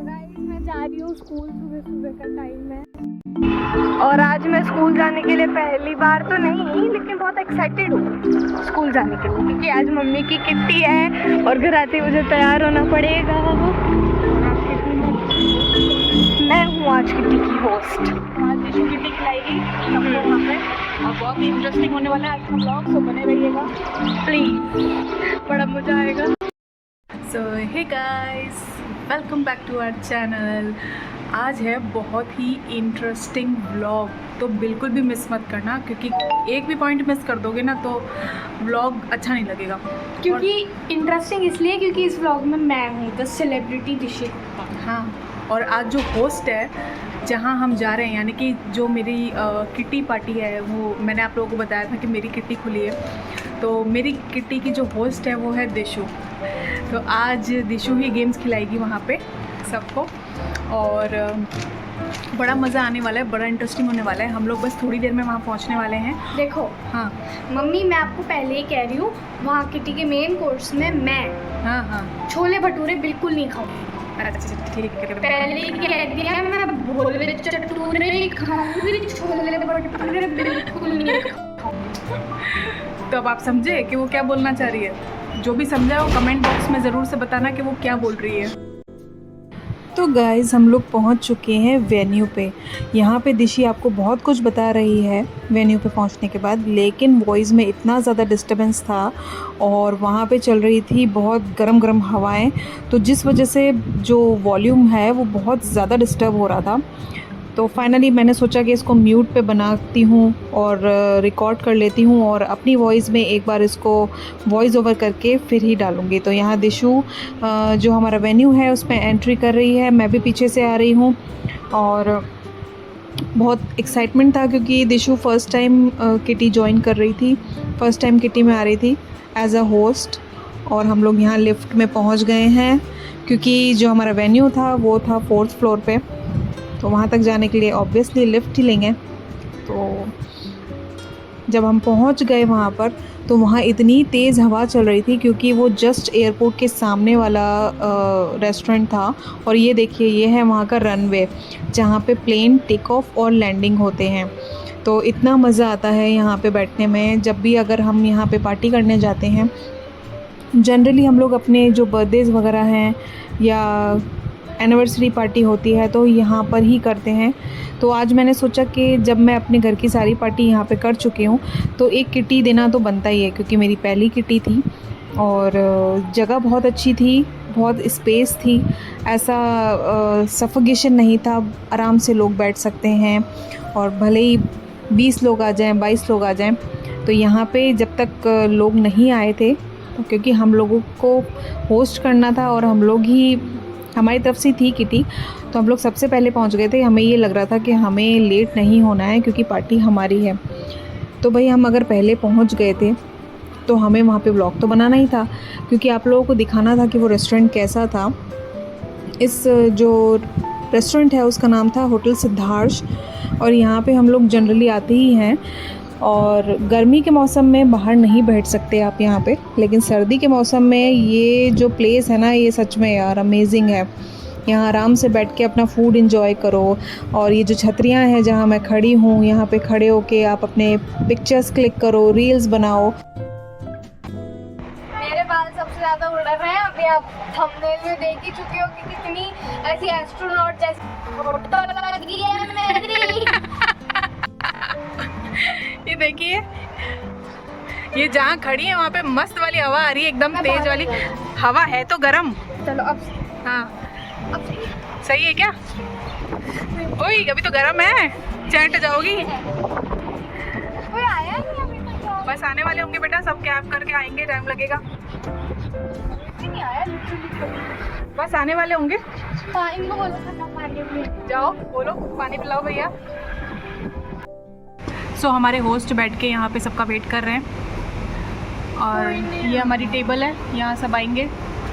मैं जा रही हूँ स्कूल, सुबह सुबह का टाइम है और आज मैं स्कूल जाने के लिए पहली बार तो नहीं लेकिन बहुत एक्साइटेड हूँ स्कूल जाने के लिए, क्योंकि आज मम्मी की किट्टी है और घर आते मुझे तैयार होना पड़ेगा। मैं हूँ आज किट्टी की होस्ट। आज दिशु किट्टी खिलाएगी सबको वहाँ पे और बहुत ही इंटरेस्टिंग होने वाला है आज का ब्लॉग, तो बने रहिएगा प्लीज़, बड़ा मज़ा आएगा। So hey guys, welcome back to our channel. आज है बहुत ही इंटरेस्टिंग व्लॉग, तो बिल्कुल भी मिस मत करना, क्योंकि एक भी पॉइंट मिस कर दोगे ना तो व्लॉग अच्छा नहीं लगेगा। क्योंकि इंटरेस्टिंग इसलिए क्योंकि इस व्लॉग में मैं हूँ द सेलिब्रिटी दिशु। हाँ, और आज जो होस्ट है जहाँ हम जा रहे हैं, यानी कि जो मेरी किट्टी पार्टी है, वो मैंने आप लोगों को बताया था कि मेरी किट्टी खुली है, तो मेरी किट्टी की जो होस्ट है वो है दिशु। तो आज दिशु ही गेम्स खिलाएगी वहाँ पे सबको और बड़ा मज़ा आने वाला है, बड़ा इंटरेस्टिंग होने वाला है। हम लोग बस थोड़ी देर में वहाँ पहुँचने वाले हैं। देखो हाँ मम्मी, मैं आपको पहले ही कह रही हूँ, वहाँ किट्टी के मेन कोर्स में मैं हाँ छोले भटूरे बिल्कुल नहीं खाऊंगी। अच्छा ठीक है। पहले ही कह दिया, मैं भोले चटूरे खाऊंगी, छोले भटूरे बिल्कुल नहीं खाऊंगी। तो अब आप समझे कि वो क्या बोलना चाह रही है? जो भी समझा वो कमेंट बॉक्स में ज़रूर से बताना कि वो क्या बोल रही है। तो गाइज़, हम लोग पहुंच चुके हैं वेन्यू पे। यहाँ पे दिशी आपको बहुत कुछ बता रही है वेन्यू पे पहुंचने के बाद, लेकिन वॉइस में इतना ज़्यादा डिस्टर्बेंस था और वहाँ पे चल रही थी बहुत गरम गरम हवाएं, तो जिस वजह से जो वॉल्यूम है वो बहुत ज़्यादा डिस्टर्ब हो रहा था। तो फाइनली मैंने सोचा कि इसको म्यूट पे बनाती हूँ और रिकॉर्ड कर लेती हूँ और अपनी वॉइस में एक बार इसको वॉइस ओवर करके फिर ही डालूँगी। तो यहाँ दिशु जो हमारा वेन्यू है उसमें एंट्री कर रही है, मैं भी पीछे से आ रही हूँ और बहुत एक्साइटमेंट था क्योंकि दिशु फ़र्स्ट टाइम किटी ज्वाइन कर रही थी, फ़र्स्ट टाइम किटी में आ रही थी एज अ होस्ट। और हम लोग यहाँ लिफ्ट में पहुँच गए हैं क्योंकि जो हमारा वेन्यू था वो था 4th फ्लोर पे, तो वहाँ तक जाने के लिए ऑब्वियसली लिफ्ट ही लेंगे। तो जब हम पहुँच गए वहाँ पर, तो वहाँ इतनी तेज़ हवा चल रही थी क्योंकि वो जस्ट एयरपोर्ट के सामने वाला रेस्टोरेंट था। और ये देखिए, ये है वहाँ का रनवे जहाँ पे प्लेन टेक ऑफ और लैंडिंग होते हैं। तो इतना मज़ा आता है यहाँ पे बैठने में। जब भी अगर हम यहाँ पे पार्टी करने जाते हैं, जनरली हम लोग अपने जो बर्थडेज़ वगैरह हैं या एनिवर्सरी पार्टी होती है तो यहाँ पर ही करते हैं। तो आज मैंने सोचा कि जब मैं अपने घर की सारी पार्टी यहाँ पे कर चुकी हूँ तो एक किटी देना तो बनता ही है, क्योंकि मेरी पहली किटी थी और जगह बहुत अच्छी थी, बहुत स्पेस थी, ऐसा सफोकेशन नहीं था, आराम से लोग बैठ सकते हैं और भले ही 20 लोग आ जाएँ, 22 लोग आ जाएँ। तो यहाँ पे जब तक लोग नहीं आए थे, तो क्योंकि हम लोगों को होस्ट करना था और हम लोग ही, हमारी तरफ से थी किटी, तो हम लोग सबसे पहले पहुंच गए थे। हमें ये लग रहा था कि हमें लेट नहीं होना है क्योंकि पार्टी हमारी है। तो भाई हम अगर पहले पहुंच गए थे तो हमें वहाँ पे व्लॉग तो बनाना ही था, क्योंकि आप लोगों को दिखाना था कि वो रेस्टोरेंट कैसा था। इस जो रेस्टोरेंट है उसका नाम था होटल सिद्धार्थ और यहाँ पे हम लोग जनरली आते ही हैं। और गर्मी के मौसम में बाहर नहीं बैठ सकते आप यहाँ पे, लेकिन सर्दी के मौसम में ये जो प्लेस है ना, ये सच में यार अमेजिंग है। यहाँ आराम से बैठ के अपना फूड एंजॉय करो। और ये जो छतरियाँ हैं जहाँ मैं खड़ी हूँ, यहाँ पे खड़े होके आप अपने पिक्चर्स क्लिक करो, रील्स बनाओ। मेरे बाल सबसे ज़्यादा उड़ रहे हैं, अभी आप थंबनेल में देख ही चुके हो कि कितनी ऐसी एस्ट्रोनॉट जैसी फोटो लगी है मेरी। ये देखिए, ये जहाँ खड़ी है वहाँ पे मस्त वाली हवा आ रही है, एकदम तेज वाली हवा है तो गरम। चलो अब हाँ, सही है क्या? ओए अभी तो गरम है, चैट जाओगी। कोई आया नहीं अभी तक? बस आने वाले होंगे बेटा, सब कैब करके आएंगे, टाइम लगेगा। नहीं आया, बस आने वाले होंगे। हाँ इनको बोलो खाना पानी। जाओ बोलो, पानी पिलाओ भैया। सो हमारे होस्ट बैठ के यहाँ पे सबका वेट कर रहे हैं और ये हमारी टेबल है, यहाँ सब आएंगे।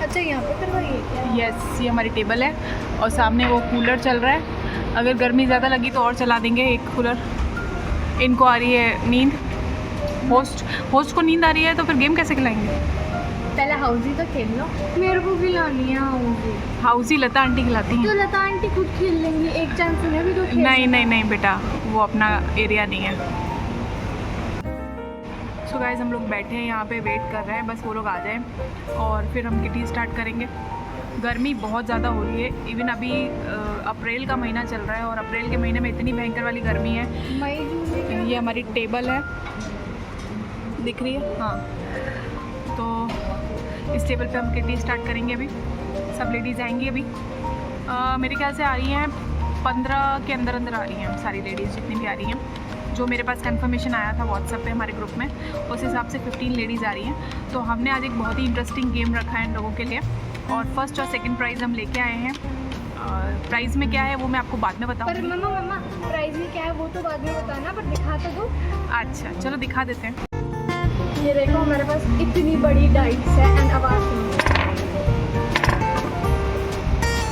अच्छा यहाँ पे करवाइए क्या? यस, ये हमारी टेबल है और सामने वो कूलर चल रहा है। अगर गर्मी ज़्यादा लगी तो और चला देंगे एक कूलर। इनको आ रही है नींद, होस्ट को नींद आ रही है तो फिर गेम कैसे खिलाएंगे? पहले हाउसी तो खेल लो। मेरे को खिलानी है हाउसी। हाउसी लता आंटी खिलाती हैं। तो लता आंटी खुद खेल लेंगी, एक चांस उन्हें भी तो खेल। नहीं नहीं नहीं बेटा, वो अपना एरिया नहीं है। सो गाइस हम लोग बैठे हैं यहाँ पे, वेट कर रहे हैं बस वो लोग आ जाएं और फिर हम किटी स्टार्ट करेंगे। गर्मी बहुत ज़्यादा हो रही है। इवन अभी अप्रैल का महीना चल रहा है और अप्रैल के महीने में इतनी भयंकर वाली गर्मी है। मई जून में ये हमारी टेबल है, दिख रही है? हाँ, तो इस टेबल पे हम किटी स्टार्ट करेंगे। अभी सब लेडीज़ आएंगी। अभी मेरे ख्याल से आ रही हैं 15 के अंदर अंदर आ रही हैं सारी लेडीज़ जितनी भी आ रही हैं। जो मेरे पास कंफर्मेशन आया था व्हाट्सएप पे हमारे ग्रुप में, उस हिसाब से 15 लेडीज़ आ रही हैं। तो हमने आज एक बहुत ही इंटरेस्टिंग गेम रखा है इन लोगों के लिए और फर्स्ट और सेकंड प्राइज़ हम लेके आए हैं। प्राइज़ में क्या है वो मैं आपको बाद में पर बताऊँगी। मम्मा प्राइस में क्या है वो तो बाद में बताना, पर दिखा तो दो। अच्छा चलो दिखा देते हैं। ये देखो हमारे पास इतनी बड़ी डाइट्स है एंड आवाज़ सुनो।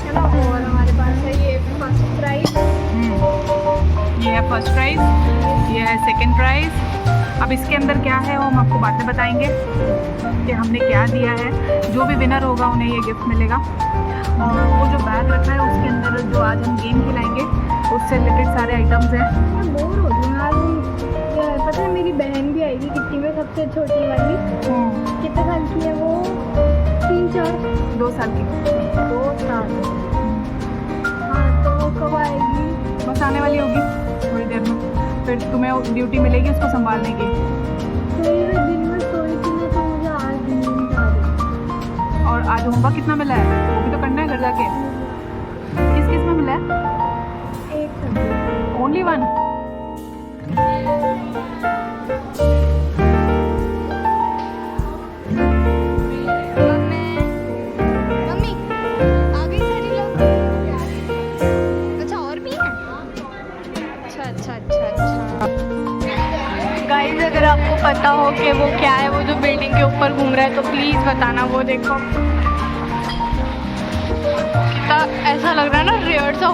चलो, और हमारे पास है ये फर्स्ट प्राइज। ये है फर्स्ट प्राइज़, ये है सेकंड प्राइज़। अब इसके अंदर क्या है वो हम आपको बाद में बताएंगे कि हमने क्या दिया है। जो भी विनर होगा उन्हें ये गिफ्ट मिलेगा। और वो जो बैग रखा है उसके अंदर जो आज हम गेम खिलाएंगे उससे रिलेटेड सारे आइटम्स हैं। मैं बोर हो रही हूँ आज। ये पता है मेरी बहन भी आएगी किट्टी में, सबसे छोटी वाली। कितने साल की है वो? 3-4 2 साल की। 2 साल। हाँ, तो वो कब आएगी? बस आने वाली होगी थोड़ी देर में। फिर तुम्हें ड्यूटी मिलेगी उसको संभालने की। तो ये मैं दिन में सोई थी ना, तो मुझे आज नींद आ रही। और आज होमवर्क कितना मिला है वो भी तो करना है घर जाके। किस किस में मिला है? एक सब्जेक्ट। ओनली 1? मम्मी आ गई सारी लोग? अच्छा और भी हैं? अच्छा। गाइस अगर आपको पता हो कि वो क्या है, वो जो बिल्डिंग के ऊपर घूम रहा है, तो प्लीज़ बताना। वो देखो कितना ऐसा लग रहा है ना, रेयर सा।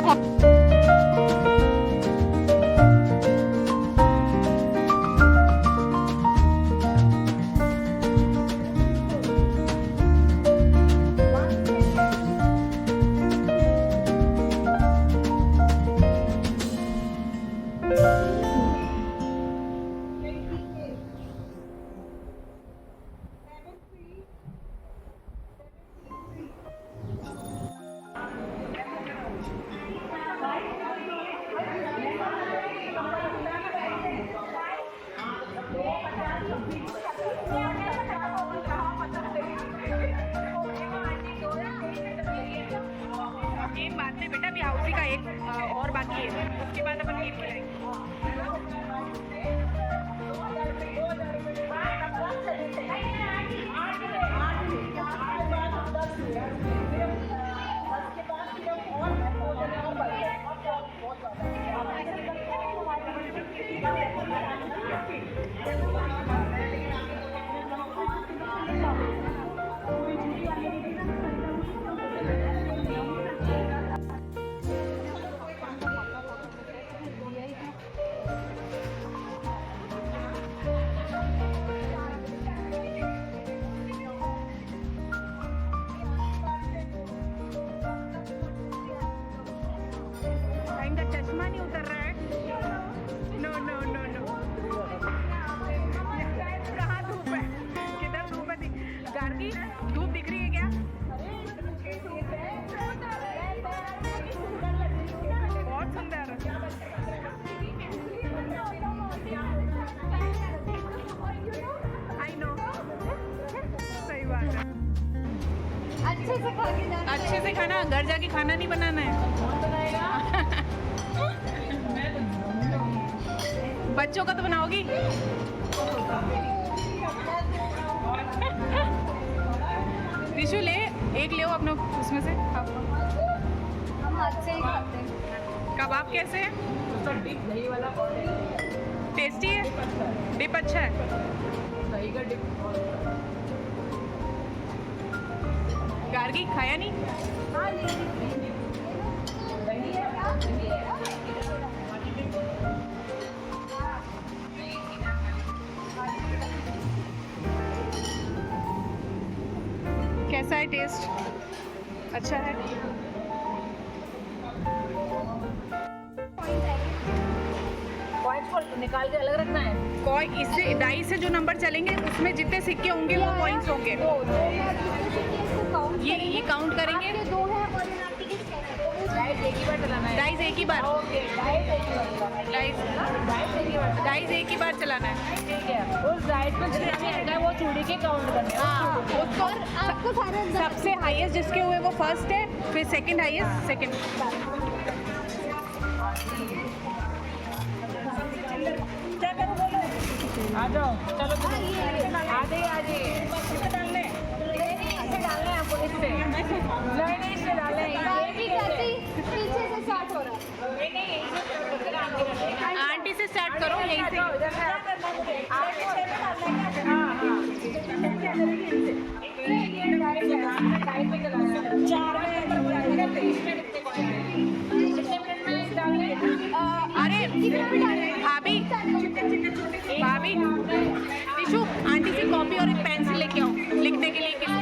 और बाकी है, उसके बाद अपन गेम खेलेंगे। चश्मा नहीं उतर रहा है। नो नो नो नो, कहाँ धूप है? किधर धूप है? गार्गी धूप दिख रही है क्या? बहुत सुंदर। आई नो, सही बात है। अच्छे से खा के जाना। अच्छे से खाना, घर जाके खाना नहीं बनाना है। बच्चों का तो बनाओगी? ऋषु ले, एक ले अपने उसमें से। हम हाथ से ही खाते हैं। कबाब कैसे है? दही वाला टेस्टी है, डिप अच्छा है। दही का डिप। गार्गी खाया नहीं? हाँ, अच्छा है। पॉइंट्स को निकाल के अलग रखना है। कॉइन इससे डाई से जो नंबर चलेंगे उसमें जितने सिक्के होंगे वो पॉइंट्स होंगे। ये काउंट करेंगे। डाइस एक ही बार चलाना है। डाइस एक ही बार। ओके, डाइस एक ही बार चलाना है। डाइस एक ही बार चलाना है। ठीक है। उस डाइस में जितना भी आता है वो चूड़ी के काउंट करने हैं। हाँ, उसको आपको सारे सबसे हाईएस्ट जिसके हुए वो फर्स्ट है, फिर सेकंड हाईएस्ट सेकंड। आ जाओ, चलो आ जाइए। कितने डालने हैं? इसे डालने हैं आपको, इससे नहीं इससे डालने हैं। पीछे से स्टार्ट हो रहा है। नहीं इससे start करते हैं, आगे करते हैं। आंटी से स्टार्ट करो यहीं से। आपको छह में डालना है क्या? हाँ। ये डाइस पे चलाना है। 4 में 23 में कितने कॉइन हैं? कितने मिनट में डालने हैं? अरे भाभी टिशू आंटी से कॉपी और एक पेंसिल लेके आओ लिखने के लिए किसका।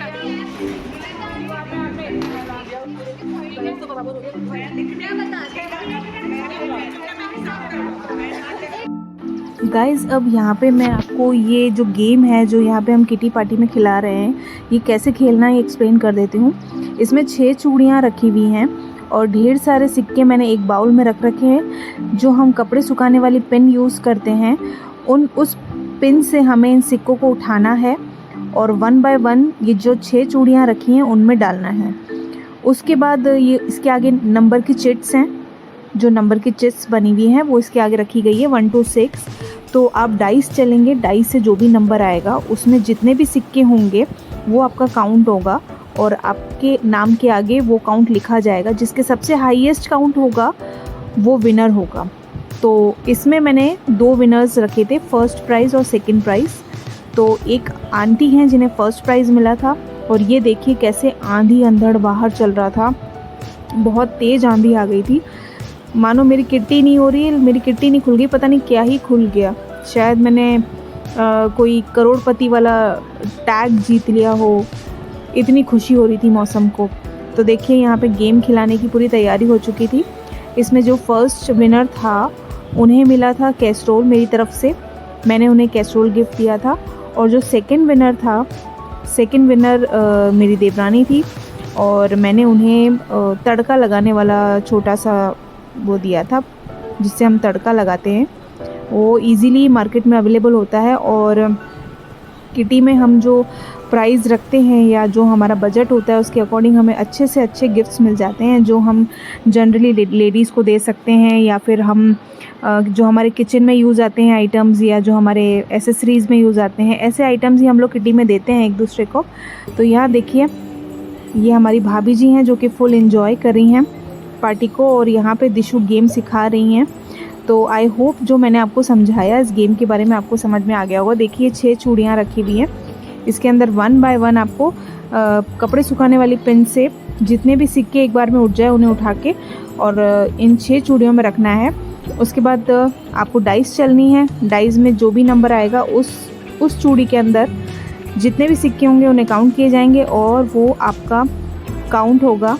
गाइज़ अब यहाँ पे मैं आपको ये जो गेम है जो यहाँ पे हम किटी पार्टी में खिला रहे हैं ये कैसे खेलना है ये एक्सप्लेन कर देती हूँ। इसमें 6 चूड़ियाँ रखी हुई हैं और ढेर सारे सिक्के मैंने एक बाउल में रख रखे हैं। जो हम कपड़े सुखाने वाली पिन यूज़ करते हैं उस पिन से हमें इन सिक्कों को उठाना है और 1 बाय 1 ये जो 6 चूड़ियाँ रखी हैं उनमें डालना है। उसके बाद ये इसके आगे नंबर की चिट्स हैं, जो नंबर की चिट्स बनी हुई हैं वो इसके आगे रखी गई है 1 to 6। तो आप डाइस चलेंगे, डाइस से जो भी नंबर आएगा उसमें जितने भी सिक्के होंगे वो आपका काउंट होगा और आपके नाम के आगे वो काउंट लिखा जाएगा। जिसके सबसे हाईएस्ट काउंट होगा वो विनर होगा। तो इसमें मैंने 2 विनर्स रखे थे, फर्स्ट प्राइज़ और सेकंड प्राइज़। तो एक आंटी हैं जिन्हें फ़र्स्ट प्राइज़ मिला था और ये देखिए कैसे आंधी अंधड़ बाहर चल रहा था, बहुत तेज़ आंधी आ गई थी। मानो मेरी किट्टी नहीं हो रही है, मेरी किट्टी नहीं खुल गई, पता नहीं क्या ही खुल गया। शायद मैंने कोई करोड़पति वाला टैग जीत लिया हो, इतनी खुशी हो रही थी मौसम को। तो देखिए यहाँ पे गेम खिलाने की पूरी तैयारी हो चुकी थी। इसमें जो फर्स्ट विनर था उन्हें मिला था कैस्ट्रोल मेरी तरफ से, मैंने उन्हें कैस्ट्रोल गिफ्ट दिया था। और जो सेकंड विनर था, सेकंड विनर मेरी देवरानी थी और मैंने उन्हें तड़का लगाने वाला छोटा सा वो दिया था जिससे हम तड़का लगाते हैं। वो इजीली मार्केट में अवेलेबल होता है और किटी में हम जो प्राइस रखते हैं या जो हमारा बजट होता है उसके अकॉर्डिंग हमें अच्छे से अच्छे गिफ्ट्स मिल जाते हैं जो हम जनरली लेडीज़ को दे सकते हैं या फिर हम जो हमारे किचन में यूज़ आते हैं आइटम्स या जो हमारे एसेसरीज़ में यूज़ आते हैं ऐसे आइटम्स ही हम लोग किटी में देते हैं एक दूसरे को। तो यहाँ देखिए ये हमारी भाभी जी हैं जो कि फुल एंजॉय कर रही हैं पार्टी को और यहाँ पे दिशु गेम सिखा रही हैं। तो आई होप जो मैंने आपको समझाया इस गेम के बारे में आपको समझ में आ गया होगा। देखिए 6 चूड़ियाँ रखी हुई हैं, इसके अंदर 1 बाय 1 आपको कपड़े सुखाने वाली पिन से जितने भी सिक्के एक बार में उठ जाए उन्हें उठा के और इन 6 चूड़ियों में रखना है। उसके बाद आपको डाइस चलनी है, डाइस में जो भी नंबर आएगा उस चूड़ी के अंदर जितने भी सिक्के होंगे उन्हें काउंट किए जाएंगे और वो आपका काउंट होगा।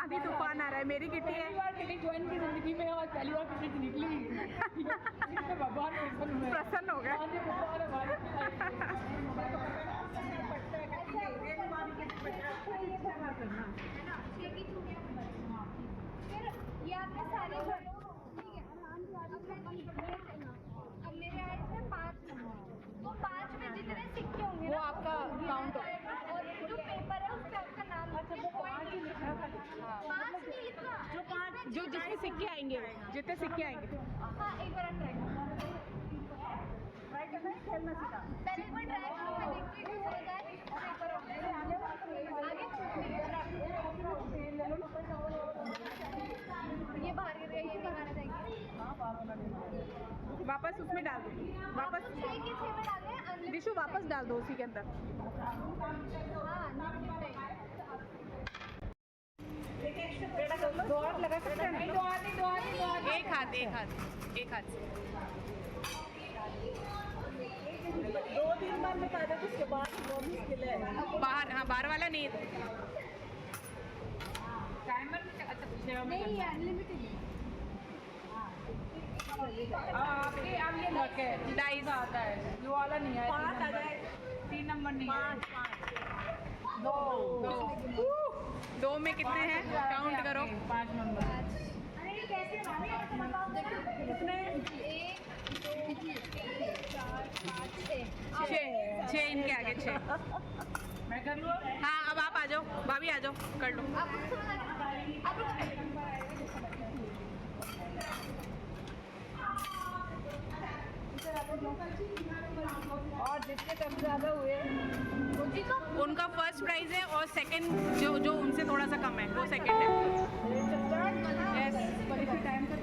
अभी तूफान आ रहा है, मेरी किट्टी है। पहली बार किटी ज्वाइन की जिंदगी में और पहली बार किटी निकली। इसमें भगवान प्रसन्न हो गए। ये आपने सारे भरो, ठीक है। अब मेरे आए थे 5 नंबर, तो 5 में जितने सिक्के होंगे वो आपका काउंट हो। और जो पेपर है उस पे आपका नाम लिखा, 5 नहीं इतना जो 5 जो जिसमें सिक्के आएंगे, जितने सिक्के आएंगे। हाँ एक बार ट्राई करना है, खेलना सीखा पहले एक बार ट्राई करो, मैं देखती हूँ हो जाए और एक बार आगे ये बाहर गिर गया, ये नहीं मारा जाएगी। वापस उसमें डाल दो, वापस 6 के 6 में डाले हैं unlimited। दिशु वापस डाल दो उसी के अंदर। हाँ unlimited। दो हाथ लगा सकते हैं। नहीं, दो हाथ नहीं, दो हाथ नहीं, दो हाथ एक हाथ, एक हाथ, एक हाथ से। 2-3 बार बता दे, उसके बाद वो मुश्किल है। बाहर, हाँ बाहर वाला नहीं है। टाइमर अच्छा नहीं अनलिमिटेड है। आपके अब ये लक है, डाइस आता है, ये वाला नहीं है। 5 आ जाए, 3 नंबर नहीं है। 2 में कितने हैं काउंट करो। 5 नंबर। अरे ये कैसे बताओ, कितने 1 2 3 4 5 6 6 इनके आगे 6। मैं कर लूँ? हाँ अब आप आ जाओ, भाभी आ जाओ, कर लो। और जितने कम ज़्यादा हुए उनका फर्स्ट प्राइज है और सेकंड जो उनसे थोड़ा सा कम है वो सेकंड है। इसी टाइम का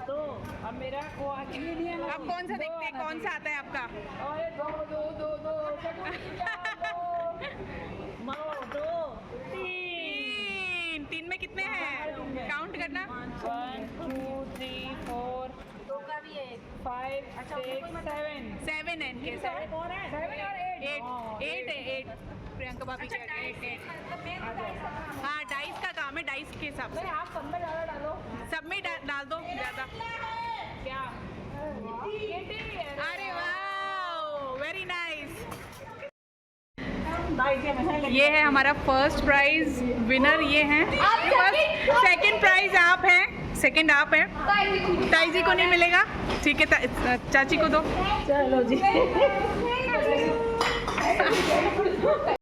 तो अब मेरा वो आगे नहीं है। अब कौन सा देखते हैं, कौन सा आता है आपका? और 2 2 2 2 3 में कितने हैं काउंट करना। 1 2 3 4 5 6 7 7 है इनके, 7 और 8 8 है। 8 प्रियंका भाभी कह रही है 8। हाँ डाइस का काम है, डाइस के हिसाब से आप सब में ज़्यादा डालो। सब में डाल दो ज़्यादा। क्या अरे वाह वेरी नाइस। ये है हमारा फर्स्ट प्राइज विनर, ये हैं। सेकंड प्राइज आप हैं, सेकंड आप हैं। ताई जी को नहीं मिलेगा, ठीक है चाची को दो। चलो जी।